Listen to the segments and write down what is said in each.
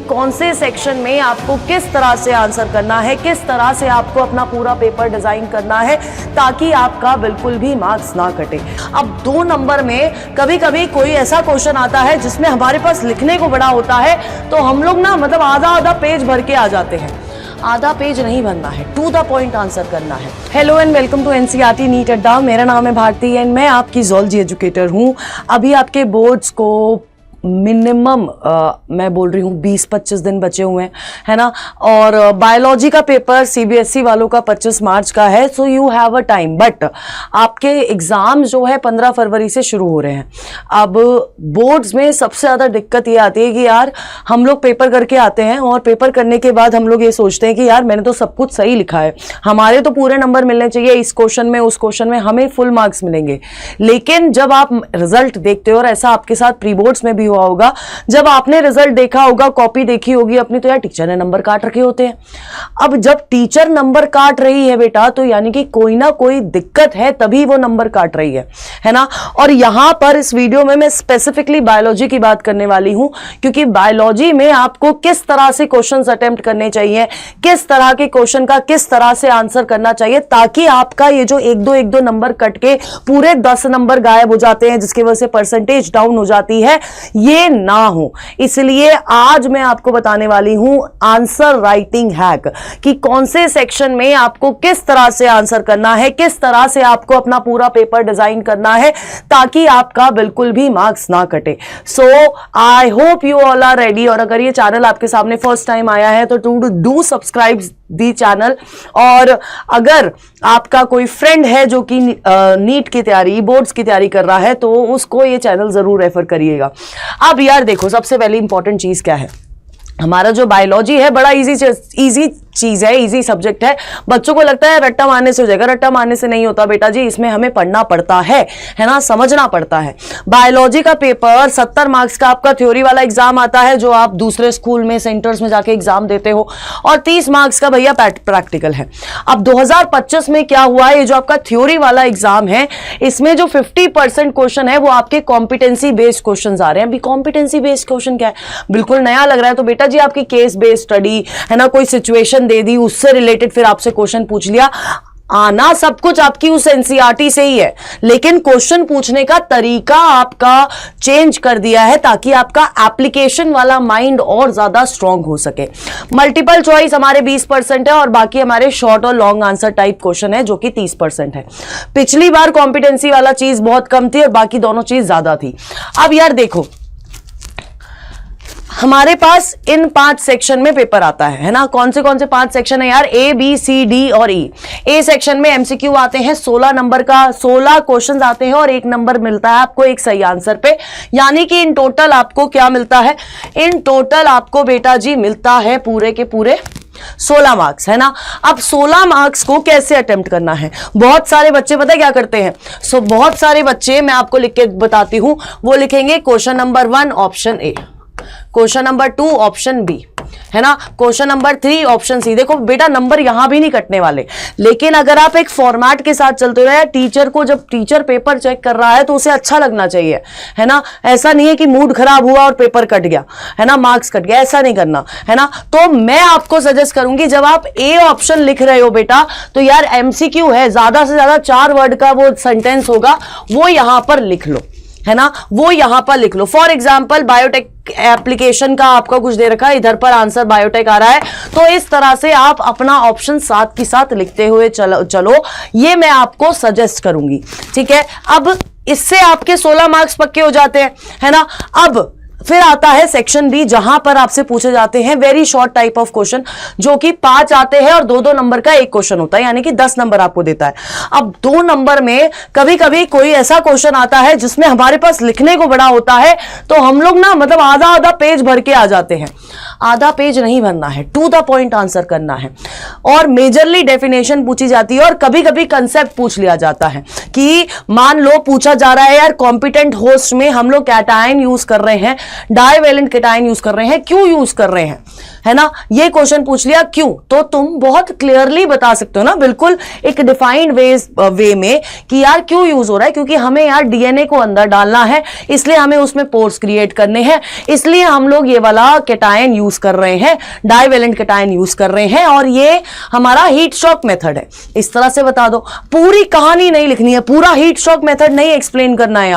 कौन से सेक्शन में आपको किस तरह से आंसर करना है, किस तरह से आपको अपना पूरा पेपर डिजाइन करना है ताकि आपका बिल्कुल भी मार्क्स ना कटे। अब 2 नंबर में कभी कभी कोई ऐसा क्वेश्चन आता है जिसमें हमारे पास लिखने को बड़ा होता है, तो हम लोग ना मतलब आधा पेज भर के आ जाते हैं। आधा पेज नहीं भरना है, टू द पॉइंट आंसर करना है। Hello and welcome to NCERT NEET Adda. मेरा नाम है भारती एंड मैं आपकी ज़ूलॉजी एजुकेटर हूँ। अभी आपके बोर्ड्स को मिनिमम मैं बोल रही हूँ 20-25 दिन बचे हुए हैं, है ना। और बायोलॉजी का पेपर सीबीएसई वालों का 25 मार्च का है, so you have a time. But आपके एग्ज़ाम जो है 15 फरवरी से शुरू हो रहे हैं। अब बोर्ड्स में सबसे ज़्यादा दिक्कत ये आती है कि यार हम लोग पेपर करके आते हैं और पेपर करने के बाद हम लोग ये सोचते हैं कि यार मैंने तो सब कुछ सही लिखा है, हमारे तो पूरे नंबर मिलने चाहिए, इस क्वेश्चन में उस क्वेश्चन में हमें फुल मार्क्स मिलेंगे। लेकिन जब आप रिजल्ट देखते हो, और ऐसा आपके साथ प्री बोर्ड्स में भी होगा, जब आपने रिजल्ट देखा होगा, कॉपी देखी होगी अपनी, तो यार टीचर ने नंबर काट रखे होते हैं। अब जब टीचर नंबर काट रही है बेटा, तो यानी कि कोई ना कोई दिक्कत है, तभी वो नंबर काट रही है ना। और यहां पर इस वीडियो में मैं स्पेसिफिकली बायोलॉजी की बात करने वाली हूं, क्योंकि बायोलॉजी में आपको किस तरह से क्वेश्चंस अटेम्प्ट करने चाहिए, किस तरह के क्वेश्चन का किस तरह से आंसर करना चाहिए, ताकि आपका ये जो 1-2 नंबर कट के पूरे 10 नंबर गायब हो जाते हैं, जिसकी वजह से परसेंटेज डाउन हो जाती है, ये ना हो। इसलिए आज मैं आपको बताने वाली हूं आंसर राइटिंग हैक, कि कौन से सेक्शन में आपको किस तरह से आंसर करना है, किस तरह से आपको अपना पूरा पेपर डिजाइन करना है ताकि आपका बिल्कुल भी मार्क्स ना कटे। So I hope you all are ready. और अगर ये चैनल आपके सामने फर्स्ट टाइम आया है तो डू सब्सक्राइब दी चैनल। और अगर आपका कोई फ्रेंड है जो कि नीट की तैयारी, बोर्ड्स की तैयारी कर रहा है, तो उसको ये चैनल जरूर रेफर करिएगा। अब यार देखो, सबसे पहले इंपॉर्टेंट चीज क्या है, हमारा जो बायोलॉजी है बड़ा इजी चीज है, इजी सब्जेक्ट है। बच्चों को लगता है रट्टा मारने से हो जाएगा, रट्टा मारने से नहीं होता बेटा जी, इसमें हमें पढ़ना पड़ता है ना, समझना पड़ता है। बायोलॉजी का पेपर 70 मार्क्स का आपका थ्योरी वाला एग्जाम आता है, जो आप दूसरे स्कूल में सेंटर्स में जाके एग्जाम देते हो, और 30 मार्क्स का भैया प्रैक्टिकल है। अब 2025 में क्या हुआ है, ये जो आपका थ्योरी वाला एग्जाम है, इसमें जो 50% क्वेश्चन है वो आपके कॉम्पिटेंसी बेस्ड क्वेश्चन आ रहे हैं। अभी कॉम्पिटेंसी बेस्ड क्वेश्चन क्या है, बिल्कुल नया लग रहा है, तो बेटा जी आपकी केस बेस्ड स्टडी है ना, कोई सिचुएशन दे दी, उससे रिलेटेड फिर आपसे क्वेश्चन पूछ लिया। आना सब कुछ आपकी उस एनसीईआरटी से ही है, लेकिन क्वेश्चन पूछने का तरीका आपका चेंज कर दिया है ताकि आपका एप्लीकेशन वाला माइंड और ज्यादा स्ट्रांग हो सके। मल्टीपल चॉइस हमारे 20% है और बाकी हमारे शॉर्ट और लॉन्ग आंसर टाइप क्वेश्चन है जो कि 30% है। पिछली बार कॉम्पिटेंसी वाला चीज बहुत कम थी और बाकी दोनों चीज ज्यादा थी। अब यार देखो, हमारे पास इन 5 सेक्शन में पेपर आता है ना। कौन से 5 सेक्शन है यार, ए बी सी डी और ई। ए सेक्शन में एमसीक्यू आते हैं 16 नंबर का, 16 क्वेश्चंस आते हैं और 1 नंबर मिलता है आपको एक सही आंसर पे। यानी कि इन टोटल आपको क्या मिलता है, इन टोटल आपको बेटा जी मिलता है पूरे के पूरे 16 मार्क्स, है ना। अब 16 मार्क्स को कैसे अटेम्प्ट करना है, बहुत सारे बच्चे पता है क्या करते हैं। बहुत सारे बच्चे, मैं आपको लिख के बताती हूं, वो लिखेंगे question number 1 option A, question number 2 option B, है ना, क्वेश्चन नंबर 3 ऑप्शन सी। देखो बेटा नंबर यहां भी नहीं कटने वाले, लेकिन अगर आप एक फॉर्मेट के साथ चलते हो यार, टीचर को जब टीचर पेपर चेक कर रहा है तो उसे अच्छा लगना चाहिए, है ना। ऐसा नहीं है कि मूड खराब हुआ और पेपर कट गया, है ना, मार्क्स कट गया, ऐसा नहीं करना, है ना। तो मैं आपको सजेस्ट करूंगी, जब आप ए ऑप्शन लिख रहे हो बेटा, तो यार एमसीक्यू है, ज्यादा से ज्यादा 4 वर्ड का वो सेंटेंस होगा, वो यहां पर लिख लो, है ना, वो यहां पर लिख लो। फॉर एग्जाम्पल बायोटेक एप्लीकेशन का आपका कुछ दे रखा है, इधर पर आंसर बायोटेक आ रहा है, तो इस तरह से आप अपना ऑप्शन साथ के साथ लिखते हुए चलो, ये मैं आपको सजेस्ट करूंगी, ठीक है। अब इससे आपके 16 मार्क्स पक्के हो जाते हैं, है ना। अब फिर आता है सेक्शन बी, जहां पर आपसे पूछे जाते हैं very short type of question, जो कि 5 आते हैं और 2-2 नंबर का एक क्वेश्चन होता है, यानी कि 10 नंबर आपको देता है। अब 2 नंबर में कभी कभी कोई ऐसा क्वेश्चन आता है जिसमें हमारे पास लिखने को बड़ा होता है, तो हम लोग ना मतलब आधा पेज भर के आ जाते हैं। आधा पेज नहीं भरना है, टू द पॉइंट आंसर करना है। और मेजरली डेफिनेशन पूछी जाती है और कभी कभी कंसेप्ट पूछ लिया जाता है कि मान लो पूछा जा रहा है यार, कॉम्पिटेंट होस्ट में हम लोग कैटायन यूज कर रहे हैं, डाइवेलेंट कैटायन यूज कर रहे हैं, क्यों यूज कर रहे हैं, है ना। ये क्वेश्चन पूछ लिया क्यों, तो तुम बहुत क्लियरली बता सकते हो ना, बिल्कुल एक डिफाइंड वे में कि यार क्यों यूज हो रहा है, क्योंकि हमें यार डीएनए को अंदर डालना है, इसलिए हमें उसमें पोर्स क्रिएट करने हैं, इसलिए हम लोग ये वाला कैटायन यूज कर रहे हैं, डाइवेलेंट कैटायन यूज कर रहे हैं, और ये हमारा हीट स्ट्रोक मेथड है। इस तरह से बता दो, पूरी कहानी नहीं लिखनी है, पूरा हीट स्ट्रोक मेथड नहीं एक्सप्लेन करना है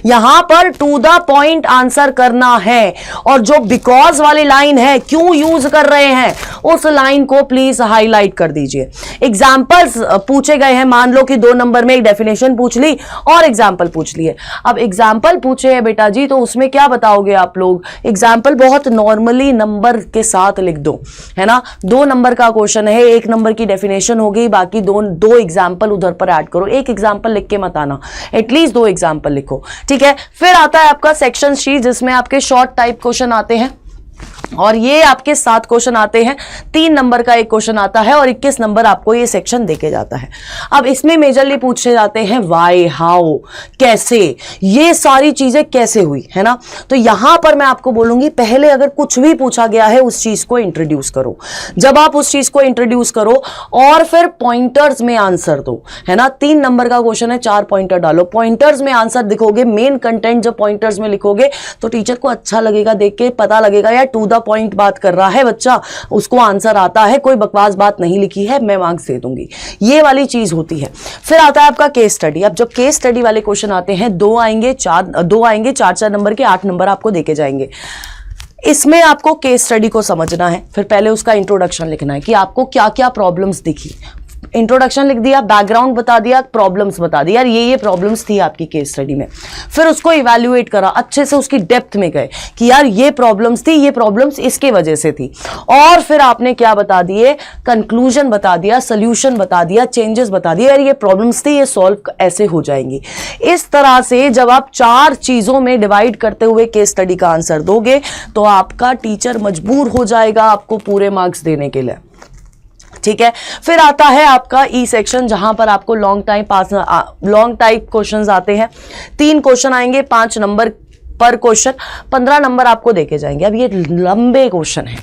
यहां पर टू द पॉइंट आंसर करना है। और जो बिकॉज वाली लाइन है, क्यों यूज कर रहे हैं, उस लाइन को प्लीज हाईलाइट कर दीजिए। एग्जाम्पल्स पूछे गए हैं, मान लो कि 2 नंबर में एक डेफिनेशन पूछ ली और एग्जाम्पल पूछ लिए। अब एग्जाम्पल पूछे हैं बेटा जी, तो उसमें क्या बताओगे आप लोग? एग्जाम्पल बहुत नॉर्मली नंबर के साथ लिख दो, है ना। 2 नंबर का क्वेश्चन है, 1 नंबर की डेफिनेशन होगी, बाकी दो एग्जाम्पल उधर पर ऐड करो। एक एग्जाम्पल लिख के मत आना, एटलीस्ट 2 एग्जाम्पल लिखो, ठीक है। फिर आता है आपका सेक्शन सी, जिसमें आपके शॉर्ट टाइप क्वेश्चन आते हैं, और ये आपके 7 क्वेश्चन आते हैं। 3 नंबर का एक क्वेश्चन आता है और 21 नंबर आपको ये सेक्शन देके जाता है। अब इसमें मेजरली पूछे जाते हैं व्हाई, हाउ, कैसे, ये सारी चीजें कैसे हुई, है ना। तो यहां पर मैं आपको बोलूंगी, पहले अगर कुछ भी पूछा गया है उस चीज को इंट्रोड्यूस करो। जब आप उस चीज को इंट्रोड्यूस करो और फिर पॉइंटर्स में आंसर दो, है ना। 3 नंबर का क्वेश्चन है, 4 पॉइंटर डालो, पॉइंटर्स में आंसर दिखोगे। मेन कंटेंट जब पॉइंटर्स में लिखोगे तो टीचर को अच्छा लगेगा, देख के पता लगेगा यार टू द पॉइंट बात कर रहा है बच्चा, उसको आंसर आता है, कोई बकवास बात नहीं लिखी है, मैं मार्क्स दे दूंगी। ये वाली चीज होती है। फिर आता है आपका केस स्टडी। अब जब केस स्टडी वाले क्वेश्चन आते हैं, 2 आएंगे 4 नंबर के, 8 नंबर आपको देके जाएंगे। इसमें आपको केस स्टडी को समझना है। फिर पहले उसका इंट्रोडक्शन लिखना है कि आपको क्या क्या प्रॉब्लम्स दिखी। इंट्रोडक्शन लिख दिया, बैकग्राउंड बता दिया, प्रॉब्लम्स बता दिया, यार ये प्रॉब्लम्स थी आपकी केस स्टडी में। फिर उसको इवैल्यूएट करा, अच्छे से उसकी डेप्थ में गए कि यार ये प्रॉब्लम्स थी, ये प्रॉब्लम्स इसके वजह से थी। और फिर आपने क्या बता दिए, कंक्लूजन बता दिया, सोल्यूशन बता दिया, चेंजेस बता दिए, यार ये प्रॉब्लम्स थी, ये सॉल्व ऐसे हो जाएंगी। इस तरह से जब आप 4 चीजों में डिवाइड करते हुए केस स्टडी का आंसर दोगे तो आपका टीचर मजबूर हो जाएगा आपको पूरे मार्क्स देने के लिए, ठीक है। फिर आता है आपका ई सेक्शन, जहां पर आपको लॉन्ग टाइप क्वेश्चंस आते हैं। 3 क्वेश्चन आएंगे, 5 नंबर पर क्वेश्चन, 15 नंबर आपको देके जाएंगे। अब ये लंबे क्वेश्चन है,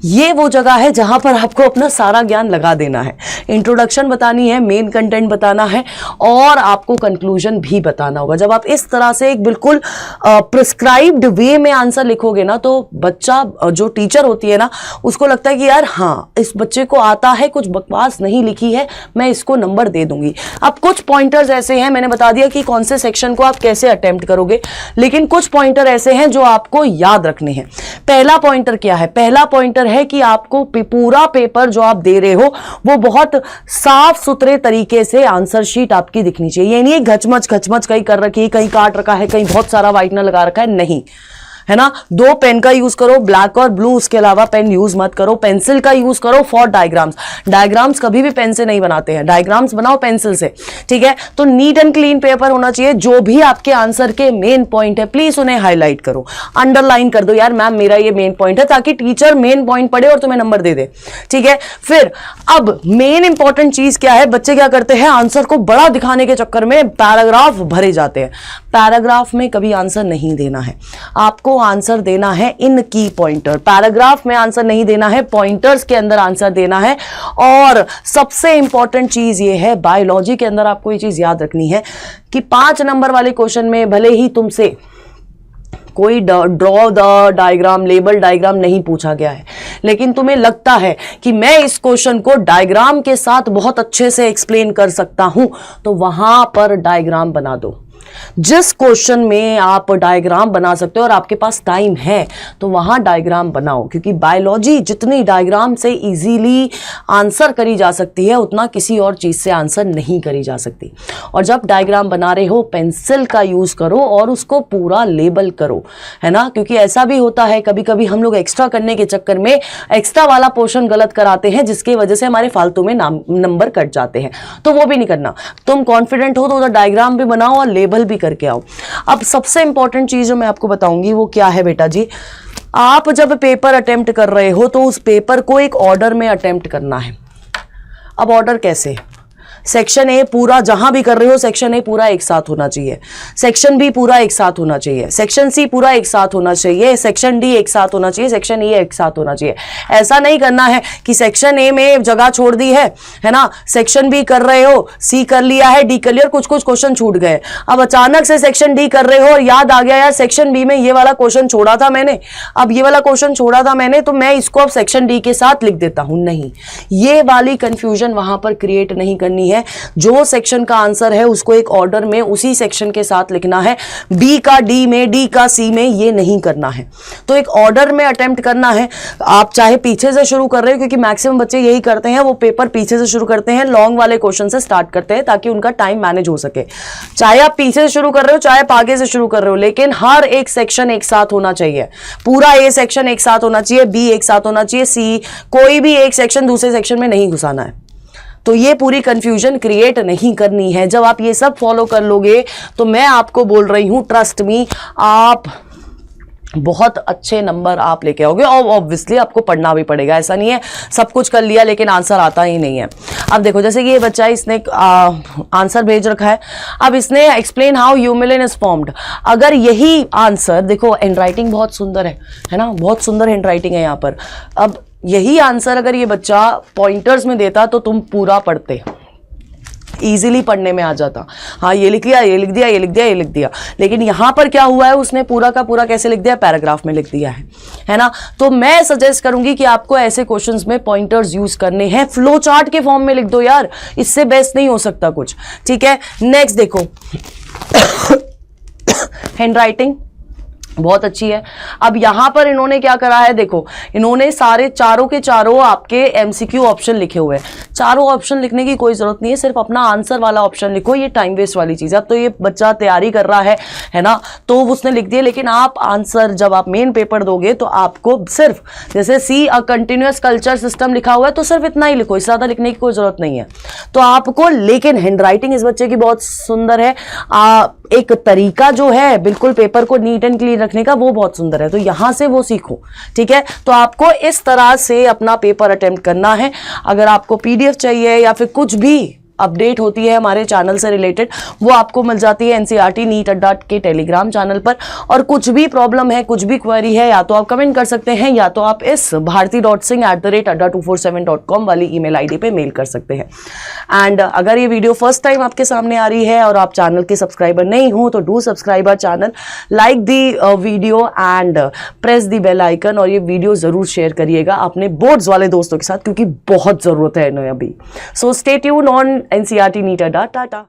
ये वो जगह है जहां पर आपको अपना सारा ज्ञान लगा देना है। इंट्रोडक्शन बतानी है, मेन कंटेंट बताना है, और आपको कंक्लूजन भी बताना होगा। जब आप इस तरह से एक बिल्कुल प्रिस्क्राइब्ड वे में आंसर लिखोगे ना, तो बच्चा, जो टीचर होती है ना, उसको लगता है कि यार हाँ, इस बच्चे को आता है, कुछ बकवास नहीं लिखी है, मैं इसको नंबर दे दूंगी। अब कुछ पॉइंटर्स ऐसे हैं, मैंने बता दिया कि कौन से सेक्शन को आप कैसे अटेम्प्ट करोगे, लेकिन कुछ पॉइंटर ऐसे हैं जो आपको याद रखने हैं। पहला पॉइंटर क्या है? पहला पॉइंटर है कि आपको पूरा पेपर जो आप दे रहे हो वो बहुत साफ सुथरे तरीके से आंसर शीट आपकी दिखनी चाहिए। ये नहीं घचमच कहीं कर रखी है, कहीं काट रखा है, कहीं बहुत सारा व्हाइटनर लगा रखा है, नहीं, है ना। 2 पेन का यूज करो, ब्लैक और ब्लू, उसके अलावा पेन यूज मत करो। पेंसिल का यूज करो फॉर डायग्राम्स। डायग्राम्स कभी भी पेन से नहीं बनाते हैं, डायग्राम्स बनाओ पेंसिल से, ठीक है। तो नीट एंड क्लीन पेपर होना चाहिए। जो भी आपके आंसर के मेन पॉइंट है, प्लीज उन्हें हाईलाइट करो, अंडरलाइन कर दो, यार मैम मेरा ये मेन पॉइंट है, ताकि टीचर मेन पॉइंट पढ़े और तुम्हें नंबर दे दे, ठीक है। फिर अब मेन इंपॉर्टेंट चीज क्या है, बच्चे क्या करते हैं, आंसर को बड़ा दिखाने के चक्कर में पैराग्राफ भरे जाते हैं। पैराग्राफ में कभी आंसर नहीं देना है, आपको आंसर देना है इन की पॉइंटर। पैराग्राफ में आंसर नहीं देना है, पॉइंटर्स के अंदर आंसर देना है। और सबसे इंपॉर्टेंट चीज ये है, बायोलॉजी के अंदर आपको ये चीज याद रखनी है कि 5 नंबर वाले क्वेश्चन में भले ही तुमसे कोई draw the diagram, label diagram नहीं पूछा गया है, लेकिन तुम्हें लगता है कि मैं इस क्वेश्चन को डायग्राम के साथ बहुत अच्छे से एक्सप्लेन कर सकता हूं, तो वहां पर डायग्राम बना दो। जिस क्वेश्चन में आप डायग्राम बना सकते हो और आपके पास टाइम है, तो वहां डायग्राम बनाओ, क्योंकि बायोलॉजी जितनी डायग्राम से इजीली आंसर करी जा सकती है, उतना किसी और चीज से आंसर नहीं करी जा सकती। और जब डायग्राम बना रहे हो, पेंसिल का यूज करो और उसको पूरा लेबल करो, है ना। क्योंकि ऐसा भी होता है, कभी कभी हम लोग एक्स्ट्रा करने के चक्कर में एक्स्ट्रा वाला पोर्शन गलत कराते हैं, जिसकी वजह से हमारे फालतू में नंबर कट जाते हैं। तो वो भी नहीं करना। तुम कॉन्फिडेंट हो तो उधर डायग्राम भी बनाओ और लेबल भी करके आओ। अब सबसे इंपॉर्टेंट चीज जो मैं आपको बताऊंगी वो क्या है बेटा जी, आप जब पेपर अटेम्प्ट कर रहे हो तो उस पेपर को एक ऑर्डर में अटेम्प्ट करना है। अब ऑर्डर कैसे? सेक्शन ए पूरा जहां भी कर रहे हो, सेक्शन ए पूरा एक साथ होना चाहिए, सेक्शन बी पूरा एक साथ होना चाहिए, सेक्शन सी पूरा एक साथ होना चाहिए, सेक्शन डी एक साथ होना चाहिए, सेक्शन ई एक साथ होना चाहिए। ऐसा नहीं करना है कि सेक्शन ए में जगह छोड़ दी है ना, सेक्शन बी कर रहे हो, सी कर लिया है, डी कर लिया, कुछ कुछ क्वेश्चन छूट गए, अब अचानक से सेक्शन डी कर रहे हो और याद आ गया यार सेक्शन बी में ये वाला क्वेश्चन छोड़ा था मैंने, अब ये वाला क्वेश्चन छोड़ा था मैंने, तो मैं इसको अब सेक्शन डी के साथ लिख देता हूं। नहीं, ये वाली कंफ्यूजन वहां पर क्रिएट नहीं करनी है। जो सेक्शन का आंसर है उसको एक ऑर्डर में उसी सेक्शन के साथ लिखना है, बी का डी में, डी का सी में, ये नहीं करना है। तो एक ऑर्डर में अटेम्प्ट करना है। आप चाहे पीछे से शुरू कर रहे हो, क्योंकि मैक्सिमम बच्चे यही करते हैं, वो पेपर पीछे से शुरू करते हैं, लॉन्ग वाले क्वेश्चन से स्टार्ट करते हैं ताकि उनका टाइम मैनेज हो सके। चाहे आप पीछे से शुरू कर रहे हो, चाहे आप आगे से शुरू कर रहे हो, लेकिन हर एक सेक्शन एक साथ होना चाहिए। पूरा ए सेक्शन एक साथ होना चाहिए, बी एक साथ होना चाहिए, सी, कोई भी एक सेक्शन दूसरे सेक्शन में नहीं घुसाना है। तो ये पूरी कंफ्यूजन क्रिएट नहीं करनी है। जब आप ये सब फॉलो कर लोगे तो मैं आपको बोल रही हूं, ट्रस्ट मी, आप बहुत अच्छे नंबर आप लेके आओगे। और ऑब्वियसली आपको पढ़ना भी पड़ेगा, ऐसा नहीं है सब कुछ कर लिया लेकिन आंसर आता ही नहीं है। अब देखो, जैसे कि ये बच्चा, इसने आंसर भेज रखा है, अब इसने explain how Humulin is formed. अगर यही आंसर, देखो हैंड राइटिंग बहुत सुंदर है ना, बहुत सुंदर हैंड राइटिंग है यहाँ पर। अब यही आंसर अगर ये बच्चा पॉइंटर्स में देता तो तुम पूरा पढ़ते, इजीली पढ़ने में आ जाता। हाँ, ये लिख लिया, ये लिख दिया, ये लिख दिया, ये लिख दिया, लेकिन यहां पर क्या हुआ है, उसने पूरा का पूरा कैसे लिख दिया, पैराग्राफ में लिख दिया है ना। तो मैं सजेस्ट करूंगी कि आपको ऐसे क्वेश्चंस में पॉइंटर्स यूज करने हैं, फ्लो चार्ट के फॉर्म में लिख दो यार, इससे बेस्ट नहीं हो सकता कुछ। ठीक है, नेक्स्ट देखो हैंड राइटिंग बहुत अच्छी है। अब यहां पर इन्होंने क्या करा है, देखो इन्होंने सारे चारों के चारों आपके एमसीक्यू ऑप्शन लिखे हुए हैं। चारों ऑप्शन लिखने की कोई जरूरत नहीं है, सिर्फ अपना आंसर वाला ऑप्शन लिखो, ये टाइम वेस्ट वाली चीज है। अब तो ये बच्चा तैयारी कर रहा है ना, तो उसने लिख दिया, लेकिन आप आंसर जब आप मेन पेपर दोगे तो आपको सिर्फ, जैसे सी अ कंटिन्यूअस कल्चर सिस्टम लिखा हुआ है तो सिर्फ इतना ही लिखो, इससे ज्यादा लिखने की कोई जरूरत नहीं है तो आपको। लेकिन हैंड राइटिंग इस बच्चे की बहुत सुंदर है, एक तरीका जो है बिल्कुल पेपर को नीट एंड क्लीन रखने का, वो बहुत सुंदर है, तो यहां से वो सीखो। ठीक है, तो आपको इस तरह से अपना पेपर अटेम्प्ट करना है। अगर आपको पीडीएफ चाहिए या फिर कुछ भी अपडेट होती है हमारे चैनल से रिलेटेड, वो आपको मिल जाती है एनसीईआरटी नीट अड्डा के टेलीग्राम चैनल पर। और कुछ भी प्रॉब्लम है, कुछ भी क्वेरी है, या तो आप कमेंट कर सकते हैं, या तो आप इस bharti.singh@adda247.com वाली ईमेल आईडी पे मेल कर सकते हैं। एंड अगर ये वीडियो फर्स्ट टाइम आपके सामने आ रही है और आप चैनल के सब्सक्राइबर नहीं हो तो do subscribe our channel, like the video and press the bell icon, और ये वीडियो जरूर शेयर करिएगा अपने बोर्ड्स वाले दोस्तों के साथ, क्योंकि बहुत जरूरत है इन्हें अभी। So stay tune on NCERT NEET Adda. Tata.